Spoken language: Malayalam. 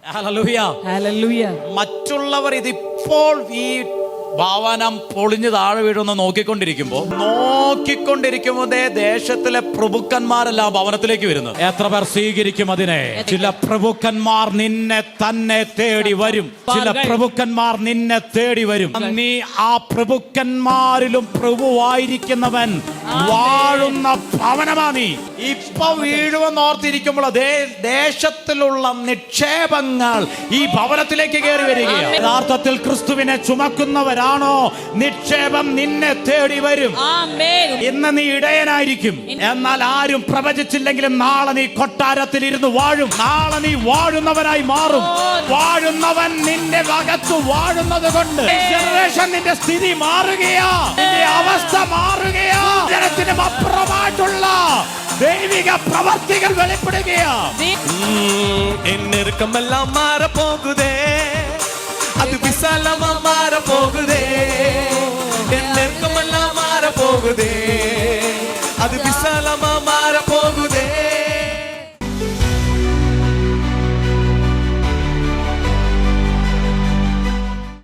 Hallelujah, hallelujah. മറ്റുള്ളവർ ഇതിപ്പോൾ ഈ ഭവനം പൊളിഞ്ഞു താഴെ വീഴുന്ന നോക്കിക്കൊണ്ടിരിക്കുമ്പോ ദേശത്തിലെ പ്രഭുക്കന്മാരെല്ലാം ഭവനത്തിലേക്ക് വരുന്നത്. എത്ര പേർ സ്വീകരിക്കും അതിനെ? ചില പ്രഭുക്കന്മാർ നിന്നെ തന്നെ തേടി വരും. ചില പ്രഭുക്കന്മാർ നിന്നെ തേടി വരും. നീ ആ പ്രഭുക്കന്മാരിലും പ്രഭുവായിരിക്കുന്നവൻ വാഴുന്ന ഭവനമാ നീ. ഇപ്പൊ വീഴുവെന്ന് ഓർത്തിരിക്കുമ്പോൾ ദേശത്തിലുള്ള നിക്ഷേപങ്ങൾ ഈ ഭവനത്തിലേക്ക് കയറി വരികയാണ്. യഥാർത്ഥത്തിൽ ക്രിസ്തുവിനെ ചുമക്കുന്നവരാണോ നിക്ഷേപം നിന്നെ തേടി വരും. ഇന്ന് നീ ഇടയനായിരിക്കും, എന്നാൽ ആരും പ്രവചിച്ചില്ലെങ്കിലും നാളെ നീ കൊട്ടാരത്തിൽ ഇരുന്ന് വാഴും. നാളെ നീ വാഴുന്നവനായി മാറും. വാഴുന്നവൻ നിന്റെ അകത്ത് വാഴുന്നത് കൊണ്ട് ജനറേഷൻ നിന്റെ സ്ഥിതി മാറുകയാ, നിന്റെ അവസ്ഥ മാറുകയാ. ജനത്തിനും അപ്പുറമായിട്ടുള്ള ദൈവിക പ്രവർത്തികൾ വെളിപ്പെടുകയാ. എന്നെറുക്കമെല്ലാം മാറപ്പോകുതേ, അത് വിശാലമാ മാറപ്പോകുതേ. എന്നെറുക്കമെല്ലാം മാറപ്പോകുതേ, അത് വിശാലമാ